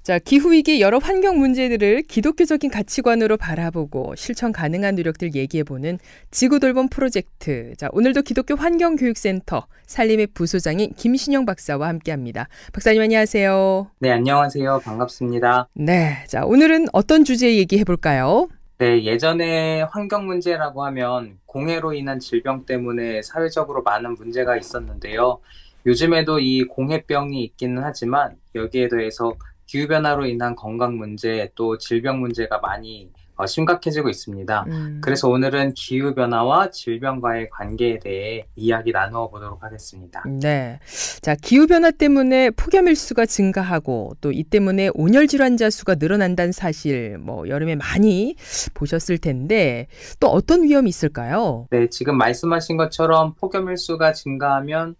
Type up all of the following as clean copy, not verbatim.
자, 기후위기 여러 환경 문제들을 기독교적인 가치관으로 바라보고 실천 가능한 노력들 얘기해보는 지구돌봄 프로젝트. 자, 오늘도 기독교 환경교육센터 산림의 부소장인 김신영 박사와 함께합니다. 박사님 안녕하세요. 네, 안녕하세요. 반갑습니다. 네, 자, 오늘은 어떤 주제 얘기해볼까요? 네, 예전에 환경 문제라고 하면 공해로 인한 질병 때문에 사회적으로 많은 문제가 있었는데요. 요즘에도 이 공해병이 있기는 하지만 여기에 더해서 기후변화로 인한 건강 문제 또 질병 문제가 많이 심각해지고 있습니다. 그래서 오늘은 기후변화와 질병과의 관계에 대해 이야기 나누어 보도록 하겠습니다. 네. 자, 기후변화 때문에 폭염일수가 증가하고 또 이 때문에 온열 질환자 수가 늘어난다는 사실 여름에 많이 보셨을 텐데 또 어떤 위험이 있을까요? 네, 지금 말씀하신 것처럼 폭염일수가 증가하면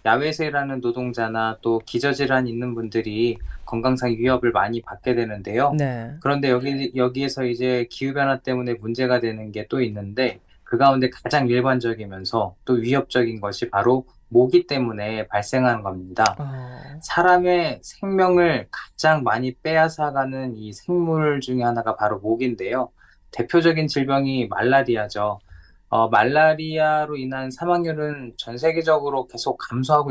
야외에서 일하는 노동자나 또 기저질환 있는 분들이 건강상 위협을 많이 받게 되는데요. 네. 그런데 여기에서 이제 기후변화 때문에 문제가 되는 게 또 있는데 그 가운데 가장 일반적이면서 또 위협적인 것이 바로 모기 때문에 발생하는 겁니다. 사람의 생명을 가장 많이 빼앗아가는 이 생물 중에 하나가 바로 모기인데요. 대표적인 질병이 말라리아죠. 말라리아로 인한 사망률은 전 세계적으로 계속 감소하고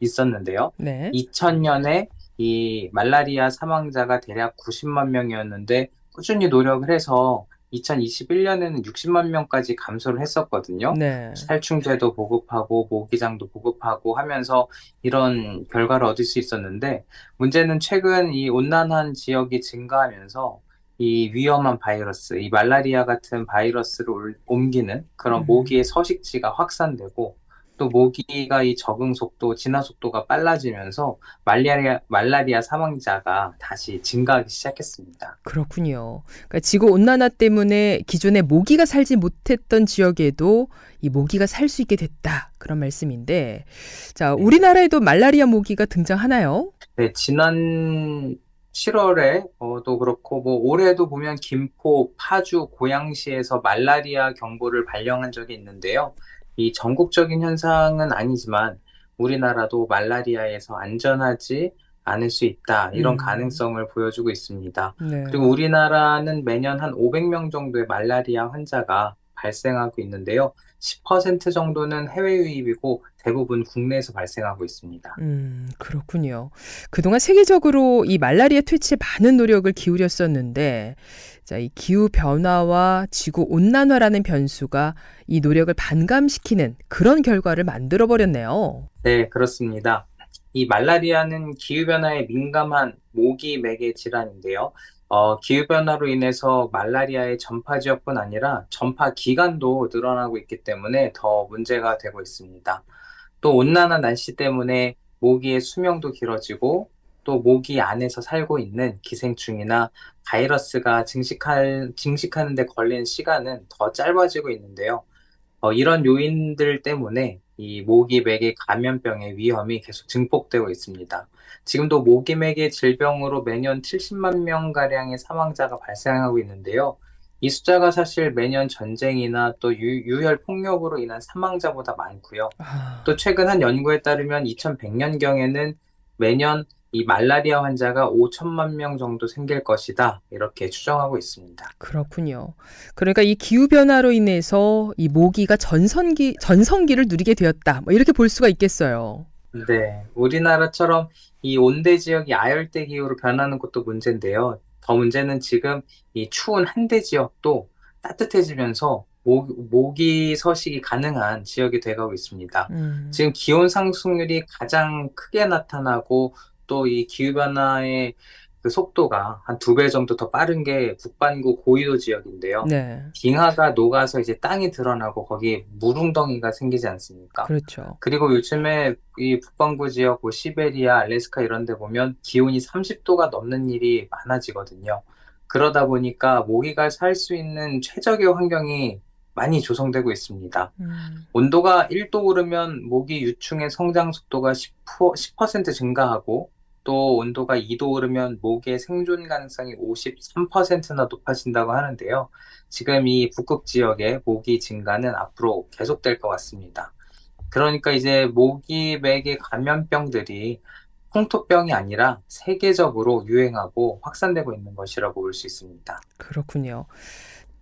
있었는데요. 네. 2000년에 이 말라리아 사망자가 대략 90만 명이었는데 꾸준히 노력을 해서 2021년에는 60만 명까지 감소를 했었거든요. 네. 살충제도 보급하고 모기장도 보급하고 하면서 이런 결과를 얻을 수 있었는데 문제는 최근 이 온난한 지역이 증가하면서 이 위험한 바이러스, 이 말라리아 같은 바이러스를 옮기는 그런 모기의 서식지가 확산되고 또 모기가 이 적응 속도, 진화 속도가 빨라지면서 말라리아 사망자가 다시 증가하기 시작했습니다. 그렇군요. 그러니까 지구 온난화 때문에 기존에 모기가 살지 못했던 지역에도 이 모기가 살 수 있게 됐다. 그런 말씀인데, 자, 우리나라에도 말라리아 모기가 등장하나요? 네, 지난 7월에 도 그렇고 올해도 보면 김포, 파주, 고양시에서 말라리아 경보를 발령한 적이 있는데요. 이 전국적인 현상은 아니지만 우리나라도 말라리아에서 안전하지 않을 수 있다. 이런 가능성을 보여주고 있습니다. 네. 그리고 우리나라는 매년 한 500명 정도의 말라리아 환자가 발생하고 있는데요. 10% 정도는 해외 유입이고 대부분 국내에서 발생하고 있습니다. 그렇군요. 그동안 세계적으로 이 말라리아 퇴치에 많은 노력을 기울였었는데, 자, 이 기후 변화와 지구 온난화라는 변수가 이 노력을 반감시키는 그런 결과를 만들어 버렸네요. 네, 그렇습니다. 이 말라리아는 기후변화에 민감한 모기 매개 질환인데요. 기후변화로 인해서 말라리아의 전파 지역뿐 아니라 전파 기간도 늘어나고 있기 때문에 더 문제가 되고 있습니다. 또 온난한 날씨 때문에 모기의 수명도 길어지고 또 모기 안에서 살고 있는 기생충이나 바이러스가 증식하는 데 걸리는 시간은 더 짧아지고 있는데요. 이런 요인들 때문에 이 모기맥의 감염병의 위험이 계속 증폭되고 있습니다. 지금도 모기맥의 질병으로 매년 70만 명가량의 사망자가 발생하고 있는데요. 이 숫자가 사실 매년 전쟁이나 또 유혈 폭력으로 인한 사망자보다 많고요. 또 최근 한 연구에 따르면 2100년경에는 매년 이 말라리아 환자가 5천만 명 정도 생길 것이다. 이렇게 추정하고 있습니다. 그렇군요. 그러니까 이 기후변화로 인해서 이 모기가 전성기를 누리게 되었다. 이렇게 볼 수가 있겠어요. 네. 우리나라처럼 이 온대 지역이 아열대 기후로 변하는 것도 문제인데요. 더 문제는 지금 이 추운 한대 지역도 따뜻해지면서 모기 서식이 가능한 지역이 돼가고 있습니다. 지금 기온 상승률이 가장 크게 나타나고 또 이 기후변화의 그 속도가 한 2배 정도 더 빠른 게 북반구 고위도 지역인데요. 네. 빙하가 녹아서 이제 땅이 드러나고 거기에 물웅덩이가 생기지 않습니까? 그렇죠. 그리고 요즘에 이 북반구 지역, 시베리아, 알래스카 이런 데 보면 기온이 30도가 넘는 일이 많아지거든요. 그러다 보니까 모기가 살 수 있는 최적의 환경이 많이 조성되고 있습니다. 온도가 1도 오르면 모기 유충의 성장 속도가 10% 증가하고 또 온도가 2도 오르면 모기의 생존 가능성이 53%나 높아진다고 하는데요. 지금 이 북극 지역의 모기 증가는 앞으로 계속될 것 같습니다. 그러니까 이제 모기맥의 감염병들이 풍토병이 아니라 세계적으로 유행하고 확산되고 있는 것이라고 볼 수 있습니다. 그렇군요.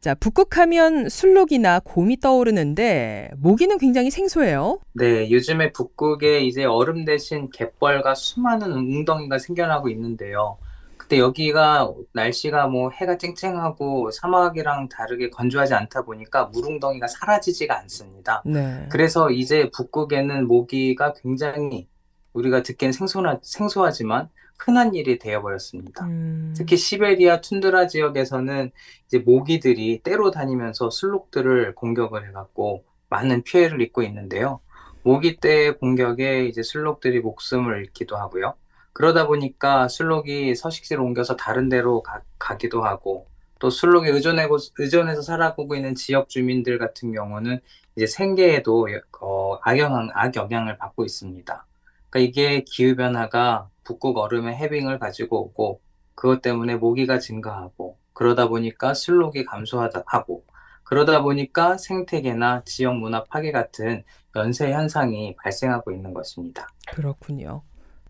자, 북극하면 술록이나 곰이 떠오르는데 모기는 굉장히 생소해요. 네, 요즘에 북극에 이제 얼음 대신 갯벌과 수많은 웅덩이가 생겨나고 있는데요. 근데 여기가 날씨가 뭐 해가 쨍쨍하고 사막이랑 다르게 건조하지 않다 보니까 물웅덩이가 사라지지가 않습니다. 네. 그래서 이제 북극에는 모기가 굉장히 우리가 듣기엔 생소하지만 흔한 일이 되어버렸습니다. 특히 음, 시베리아 툰드라 지역에서는 이제 모기들이 떼로 다니면서 술록들을 공격을 해갖고 많은 피해를 입고 있는데요. 모기떼의 공격에 이제 술록들이 목숨을 잃기도 하고요. 그러다 보니까 술록이 서식지를 옮겨서 다른 데로 가기도 하고 또 술록에 의존해서 살아가고 있는 지역 주민들 같은 경우는 이제 생계에도 악영향을 받고 있습니다. 그러니까 이게 기후변화가 북극 얼음의 해빙을 가지고 오고 그것 때문에 모기가 증가하고 그러다 보니까 술록이 감소하고 그러다 보니까 생태계나 지역 문화 파괴 같은 연쇄 현상이 발생하고 있는 것입니다. 그렇군요.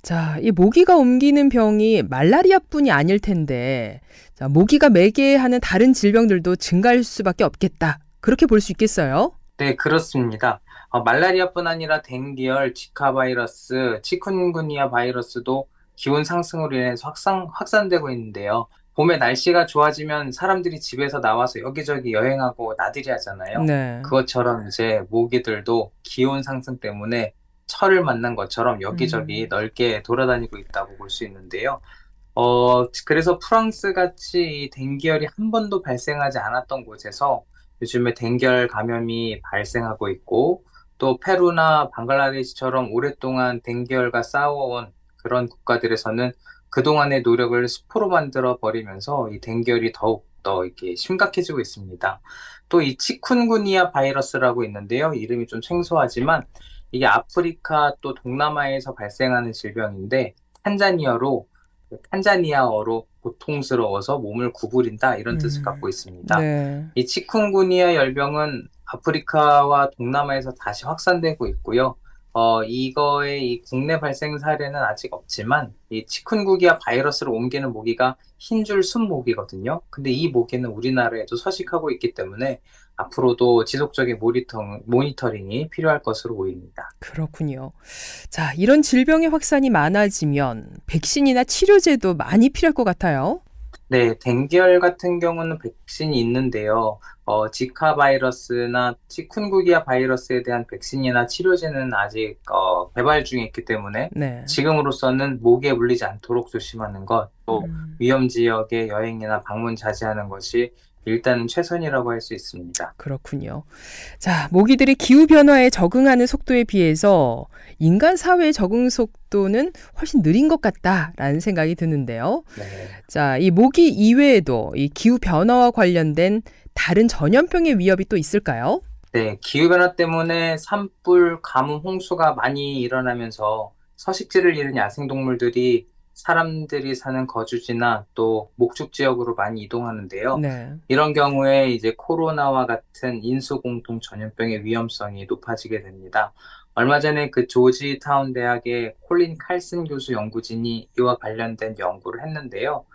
자, 이 모기가 옮기는 병이 말라리아뿐이 아닐 텐데, 자, 모기가 매개하는 다른 질병들도 증가할 수밖에 없겠다. 그렇게 볼 수 있겠어요? 네, 그렇습니다. 말라리아뿐 아니라 댕기열, 지카 바이러스, 치kun구니아 바이러스도 기온 상승으로 인해서 확산되고 있는데요. 봄에 날씨가 좋아지면 사람들이 집에서 나와서 여기저기 여행하고 나들이 하잖아요. 네. 그것처럼 이제 모기들도 기온 상승 때문에 철을 만난 것처럼 여기저기 음, 넓게 돌아다니고 있다고 볼 수 있는데요. 그래서 프랑스 같이 이 댕기열이 한 번도 발생하지 않았던 곳에서 요즘에 댕결 감염이 발생하고 있고, 또 페루나 방글라데시처럼 오랫동안 댕결과 싸워온 그런 국가들에서는 그동안의 노력을 수포로 만들어 버리면서 이 댕결이 더욱더 이렇게 심각해지고 있습니다. 또 이 치쿤구니아 바이러스라고 있는데요. 이름이 좀 생소하지만 이게 아프리카 또 동남아에서 발생하는 질병인데 탄자니아로 탄자니아어로 고통스러워서 몸을 구부린다 이런 뜻을 갖고 있습니다. 네. 이 치쿤구니아 열병은 아프리카와 동남아에서 다시 확산되고 있고요. 이거의 이 국내 발생 사례는 아직 없지만 이 치쿤구니아 바이러스를 옮기는 모기가 흰줄 순모기거든요. 근데 이 모기는 우리나라에도 서식하고 있기 때문에 앞으로도 지속적인 모니터링이 필요할 것으로 보입니다. 그렇군요. 자, 이런 질병의 확산이 많아지면 백신이나 치료제도 많이 필요할 것 같아요. 네, 댕기열 같은 경우는 백신이 있는데요. 지카 바이러스나 치쿤구기아 바이러스에 대한 백신이나 치료제는 아직 개발 중에 있기 때문에 네. 지금으로서는 모기에 물리지 않도록 조심하는 것, 또 음. 위험 지역의 여행이나 방문 자제하는 것이 일단은 최선이라고 할 수 있습니다. 그렇군요. 자, 모기들이 기후변화에 적응하는 속도에 비해서 인간 사회의 적응 속도는 훨씬 느린 것 같다라는 생각이 드는데요. 네. 자, 이 모기 이외에도 이 기후변화와 관련된 다른 전염병의 위협이 또 있을까요? 네, 기후변화 때문에 산불, 가뭄, 홍수가 많이 일어나면서 서식지를 잃은 야생동물들이 사람들이 사는 거주지나 또 목축 지역으로 많이 이동하는데요. 네. 이런 경우에 이제 코로나와 같은 인수공통 전염병의 위험성이 높아지게 됩니다. 얼마 전에 그 조지타운 대학의 콜린 칼슨 교수 연구진이 이와 관련된 연구를 했는데요.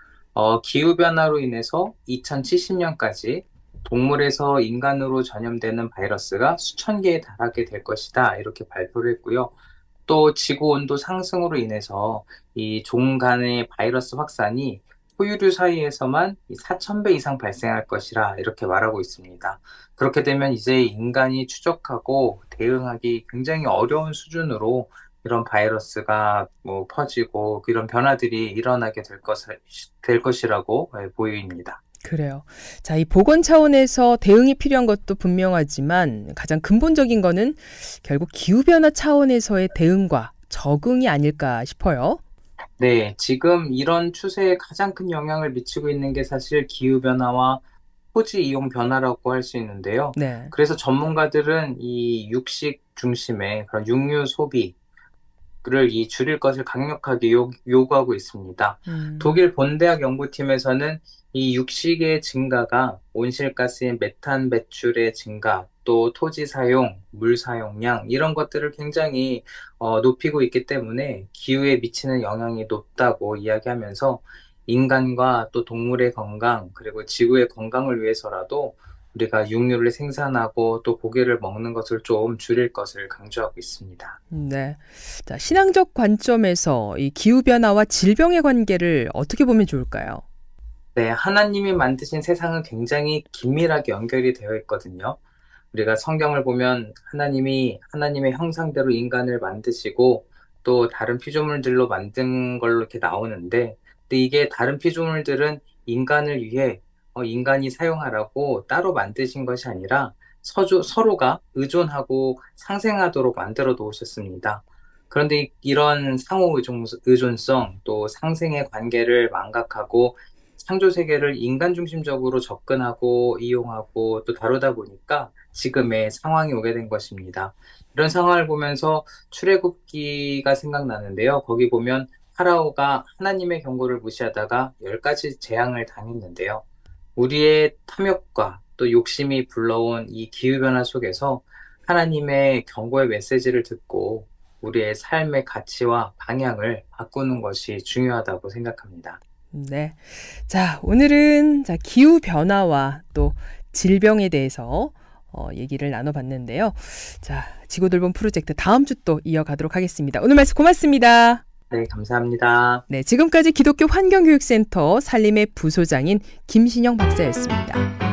기후변화로 인해서 2070년까지 동물에서 인간으로 전염되는 바이러스가 수천 개에 달하게 될 것이다. 이렇게 발표를 했고요. 또 지구 온도 상승으로 인해서 이 종 간의 바이러스 확산이 포유류 사이에서만 4,000배 이상 발생할 것이라 이렇게 말하고 있습니다. 그렇게 되면 이제 인간이 추적하고 대응하기 굉장히 어려운 수준으로 이런 바이러스가 뭐 퍼지고 이런 변화들이 일어나게 될 것이라고 보입니다. 그래요. 자, 이 보건 차원에서 대응이 필요한 것도 분명하지만 가장 근본적인 거는 결국 기후변화 차원에서의 대응과 적응이 아닐까 싶어요. 네, 지금 이런 추세에 가장 큰 영향을 미치고 있는 게 사실 기후변화와 토지 이용 변화라고 할 수 있는데요. 네. 그래서 전문가들은 이 육식 중심의 그런 육류 소비, 이 줄일 것을 강력하게 요구하고 있습니다. 음, 독일 본대학 연구팀에서는 이 육식의 증가가 온실가스인 메탄 배출의 증가, 또 토지 사용, 물 사용량 이런 것들을 굉장히 높이고 있기 때문에 기후에 미치는 영향이 높다고 이야기하면서 인간과 또 동물의 건강, 그리고 지구의 건강을 위해서라도 우리가 육류를 생산하고 또 고기를 먹는 것을 좀 줄일 것을 강조하고 있습니다. 네. 자, 신앙적 관점에서 이 기후변화와 질병의 관계를 어떻게 보면 좋을까요? 네, 하나님이 만드신 세상은 굉장히 긴밀하게 연결이 되어 있거든요. 우리가 성경을 보면 하나님이 하나님의 형상대로 인간을 만드시고 또 다른 피조물들로 만든 걸로 이렇게 나오는데, 근데 이게 다른 피조물들은 인간을 위해 인간이 사용하라고 따로 만드신 것이 아니라 서로가 의존하고 상생하도록 만들어 놓으셨습니다. 그런데 이런 상호 의존성 또 상생의 관계를 망각하고 창조 세계를 인간 중심적으로 접근하고 이용하고 또 다루다 보니까 지금의 상황이 오게 된 것입니다. 이런 상황을 보면서 출애굽기가 생각나는데요. 거기 보면 파라오가 하나님의 경고를 무시하다가 10가지 재앙을 당했는데요. 우리의 탐욕과 또 욕심이 불러온 이 기후변화 속에서 하나님의 경고의 메시지를 듣고 우리의 삶의 가치와 방향을 바꾸는 것이 중요하다고 생각합니다. 네. 자, 오늘은 기후변화와 또 질병에 대해서 얘기를 나눠봤는데요. 자, 지구돌봄 프로젝트 다음 주 또 이어가도록 하겠습니다. 오늘 말씀 고맙습니다. 네, 감사합니다. 네, 지금까지 기독교 환경교육센터 산림의 부소장인 김신영 박사였습니다.